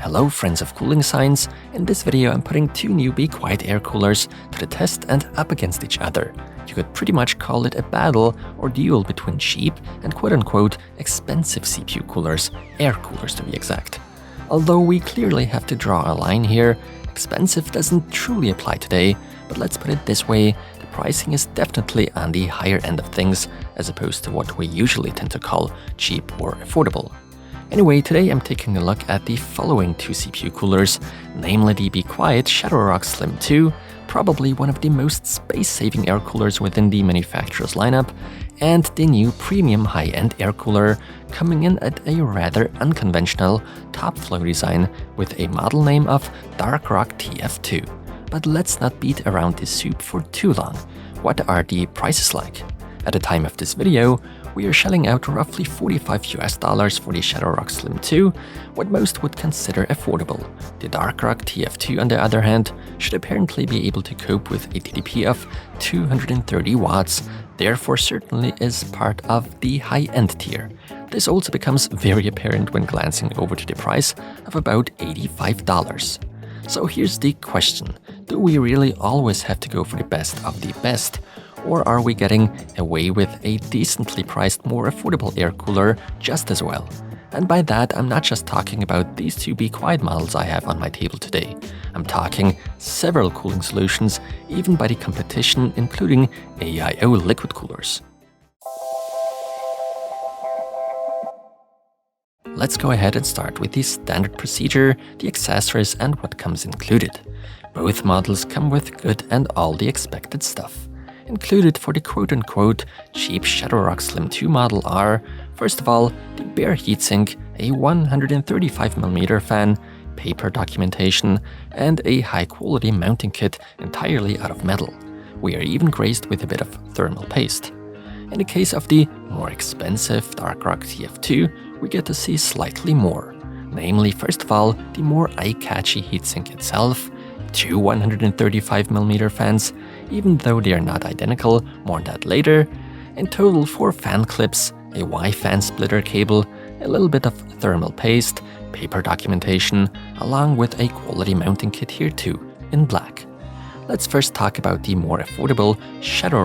Hello friends of cooling science, in this video I'm putting two new Be Quiet air coolers to the test and up against each other. You could pretty much call it a battle or duel between cheap and quote-unquote expensive CPU coolers, air coolers to be exact. Although we clearly have to draw a line here, expensive doesn't truly apply today, but let's put it this way, the pricing is definitely on the higher end of things as opposed to what we usually tend to call cheap or affordable. Anyway, today I'm taking a look at the following two CPU coolers, namely the Be Quiet Rock Slim 2, probably one of the most space-saving air coolers within the manufacturer's lineup, and the new premium high-end air cooler coming in at a rather unconventional top flow design with a model name of Rock TF2. But let's not beat around this soup for too long. What are the prices like? At the time of this video, we are shelling out roughly $45 for the Rock Slim 2, what most would consider affordable. The Rock TF2, on the other hand, should apparently be able to cope with a TDP of 230 watts, therefore certainly is part of the high-end tier. This also becomes very apparent when glancing over to the price of about $85. So here's the question, do we really always have to go for the best of the best? Or are we getting away with a decently priced, more affordable air cooler just as well? And by that, I'm not just talking about these two Be Quiet models I have on my table today. I'm talking several cooling solutions, even by the competition, including AIO liquid coolers. Let's go ahead and start with the standard procedure, the accessories, and what comes included. Both models come with good and all the expected stuff. Included for the quote-unquote cheap Rock Slim 2 model are, first of all, the bare heatsink, a 135mm fan, paper documentation, and a high-quality mounting kit entirely out of metal. We are even graced with a bit of thermal paste. In the case of the more expensive Rock TF2, we get to see slightly more. Namely, first of all, the more eye-catchy heatsink itself, two 135mm fans, even though they are not identical, more on that later. In total, 4 fan clips, a Y-fan splitter cable, a little bit of thermal paste, paper documentation, along with a quality mounting kit here too, in black. Let's first talk about the more affordable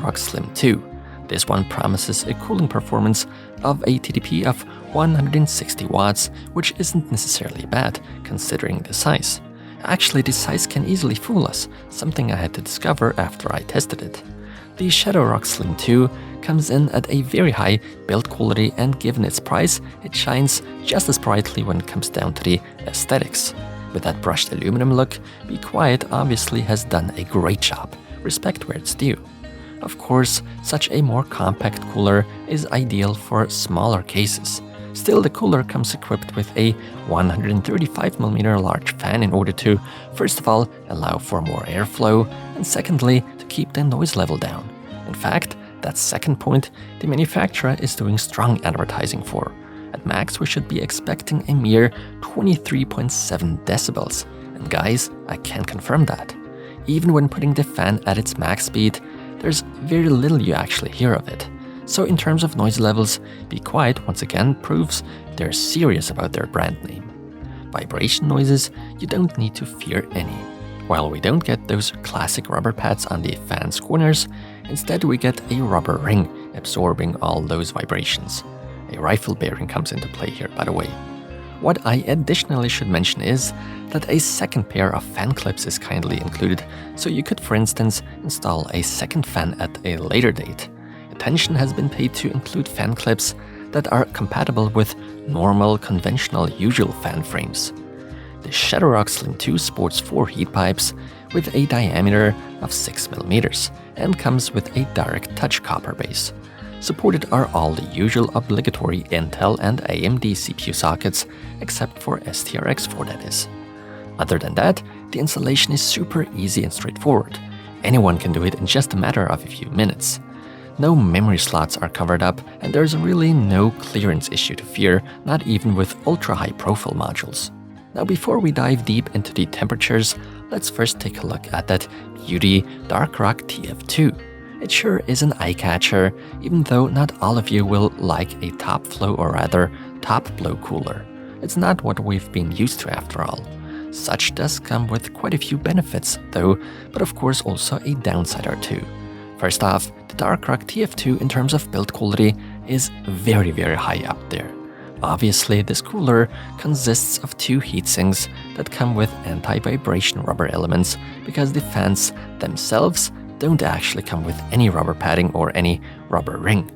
Rock Slim 2. This one promises a cooling performance of a TDP of 160 watts, which isn't necessarily bad, considering the size. Actually, the size can easily fool us, something I had to discover after I tested it. The Rock Slim 2 comes in at a very high build quality, and given its price, it shines just as brightly when it comes down to the aesthetics. With that brushed aluminum look, Be Quiet obviously has done a great job, respect where it's due. Of course, such a more compact cooler is ideal for smaller cases. Still, the cooler comes equipped with a 135mm large fan in order to, first of all, allow for more airflow, and secondly, to keep the noise level down. In fact, that second point the manufacturer is doing strong advertising for. At max, we should be expecting a mere 23.7 decibels, and guys, I can confirm that. Even when putting the fan at its max speed, there's very little you actually hear of it. So in terms of noise levels, Be Quiet once again proves they're serious about their brand name. Vibration noises, you don't need to fear any. While we don't get those classic rubber pads on the fan's corners, instead we get a rubber ring absorbing all those vibrations. A rifle bearing comes into play here, by the way. What I additionally should mention is that a second pair of fan clips is kindly included, so you could, for instance, install a second fan at a later date. Attention has been paid to include fan clips that are compatible with normal, conventional, usual fan frames. The Rock Slim 2 sports 4 heat pipes with a diameter of 6mm and comes with a direct touch copper base. Supported are all the usual obligatory Intel and AMD CPU sockets, except for STRX4 that is. Other than that, the installation is super easy and straightforward. Anyone can do it in just a matter of a few minutes. No memory slots are covered up, and there's really no clearance issue to fear, not even with ultra-high profile modules. Now before we dive deep into the temperatures, let's first take a look at that beauty Rock TF2. It sure is an eye-catcher, even though not all of you will like a top flow or rather top blow cooler. It's not what we've been used to after all. Such does come with quite a few benefits though, but of course also a downside or two. First off, the Rock TF2 in terms of build quality is very high up there. Obviously, this cooler consists of two heatsinks that come with anti-vibration rubber elements because the fans themselves don't actually come with any rubber padding or any rubber ring.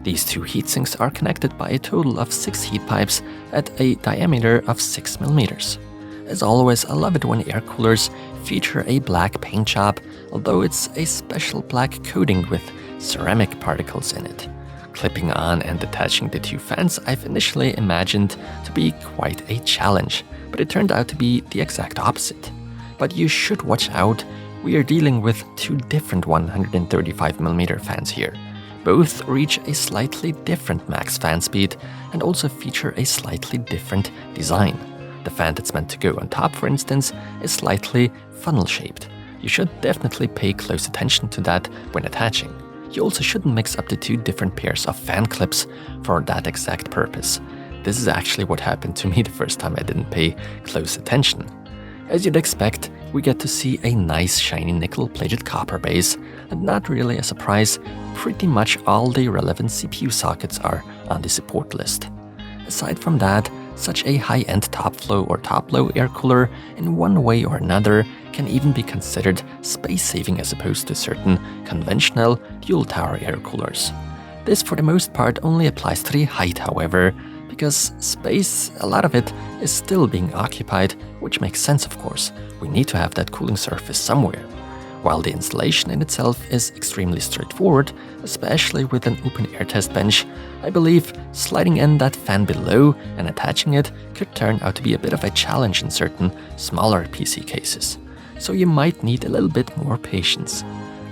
These two heatsinks are connected by a total of 6 heat pipes at a diameter of 6 mm. As always, I love it when air coolers feature a black paint job, although it's a special black coating with ceramic particles in it. Clipping on and detaching the two fans I've initially imagined to be quite a challenge, but it turned out to be the exact opposite. But you should watch out, we are dealing with two different 135mm fans here. Both reach a slightly different max fan speed and also feature a slightly different design. The fan that's meant to go on top, for instance, is slightly funnel-shaped. You should definitely pay close attention to that when attaching. You also shouldn't mix up the two different pairs of fan clips for that exact purpose. This is actually what happened to me the first time I didn't pay close attention. As you'd expect, we get to see a nice shiny nickel-plated copper base, and not really a surprise, pretty much all the relevant CPU sockets are on the support list. Aside from that, such a high-end top-flow or top-low air cooler in one way or another can even be considered space-saving as opposed to certain conventional dual-tower air coolers. This for the most part only applies to the height, however, because space, a lot of it, is still being occupied, which makes sense of course. We need to have that cooling surface somewhere. While the installation in itself is extremely straightforward, especially with an open air test bench, I believe sliding in that fan below and attaching it could turn out to be a bit of a challenge in certain smaller PC cases. So you might need a little bit more patience.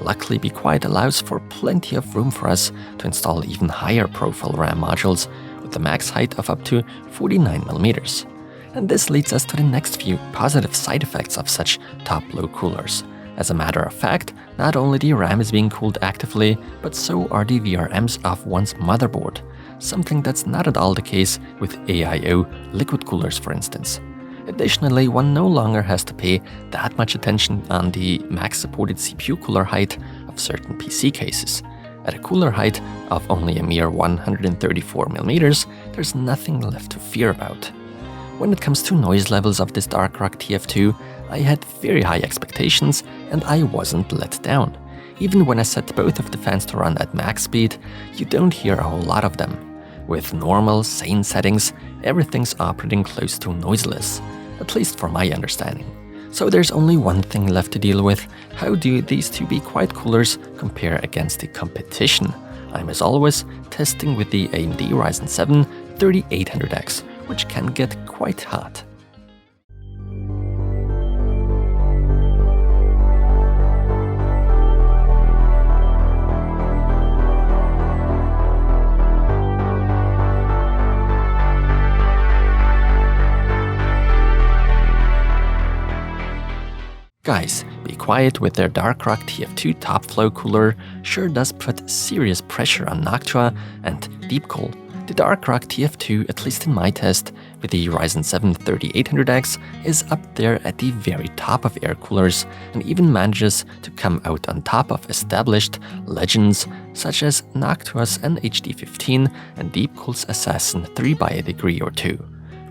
Luckily, Be Quiet allows for plenty of room for us to install even higher profile RAM modules with a max height of up to 49mm. And this leads us to the next few positive side effects of such top-low coolers. As a matter of fact, not only the RAM is being cooled actively, but so are the VRMs of one's motherboard, something that's not at all the case with AIO liquid coolers, for instance. Additionally, one no longer has to pay that much attention on the max supported CPU cooler height of certain PC cases. At a cooler height of only a mere 134mm, there's nothing left to fear about. When it comes to noise levels of this Rock TF2, I had very high expectations and I wasn't let down. Even when I set both of the fans to run at max speed, you don't hear a whole lot of them. With normal, sane settings, everything's operating close to noiseless, at least for my understanding. So there's only one thing left to deal with: how do these two Be Quiet coolers compare against the competition? I'm as always testing with the AMD Ryzen 7 3800X, which can get quite hot. Guys, Be Quiet with their Rock TF2 top flow cooler sure does put serious pressure on Noctua and deep-cool. The Rock TF2, at least in my test, with the Ryzen 7 3800X, is up there at the very top of air coolers and even manages to come out on top of established legends such as Noctua's NHD15 and Deepcool's Assassin 3 by a degree or two.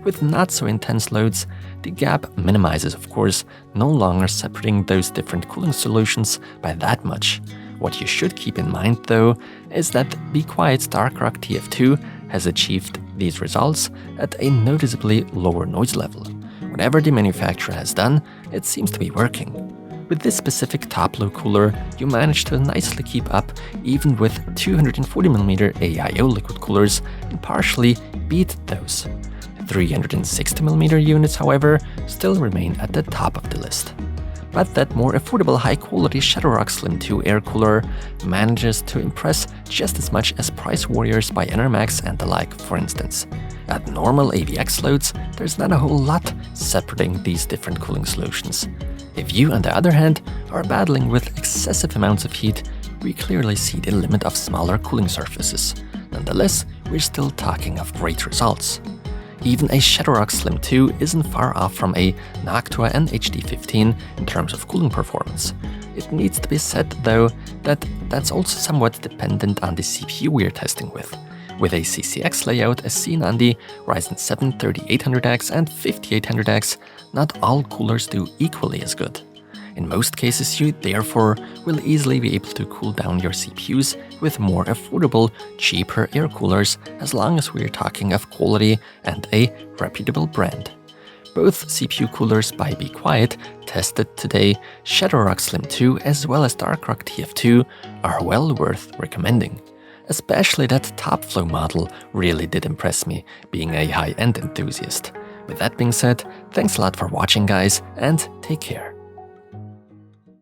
With not so intense loads, the gap minimizes, of course, no longer separating those different cooling solutions by that much. What you should keep in mind, though, is that Be Quiet's Rock TF2 has achieved these results at a noticeably lower noise level. Whatever the manufacturer has done, it seems to be working. With this specific top-low cooler, you manage to nicely keep up even with 240mm AIO liquid coolers and partially beat those. 360mm units, however, still remain at the top of the list. But that more affordable high-quality Shadowrock Slim 2 air cooler manages to impress just as much as price warriors by Enermax and the like, for instance. At normal AVX loads, there's not a whole lot separating these different cooling solutions. If you, on the other hand, are battling with excessive amounts of heat, we clearly see the limit of smaller cooling surfaces. Nonetheless, we're still talking of great results. Even a Shadowrock Slim 2 isn't far off from a Noctua NHD15 in terms of cooling performance. It needs to be said though that that's also somewhat dependent on the CPU we're testing with. With a CCX layout as seen on the Ryzen 7 3800X and 5800X, not all coolers do equally as good. In most cases, you therefore will easily be able to cool down your CPUs with more affordable, cheaper air coolers as long as we're talking of quality and a reputable brand. Both CPU coolers by Be Quiet, tested today, Shadowrock Slim 2 as well as Rock TF2 are well worth recommending. Especially that top flow model really did impress me, being a high-end enthusiast. With that being said, thanks a lot for watching guys, and take care.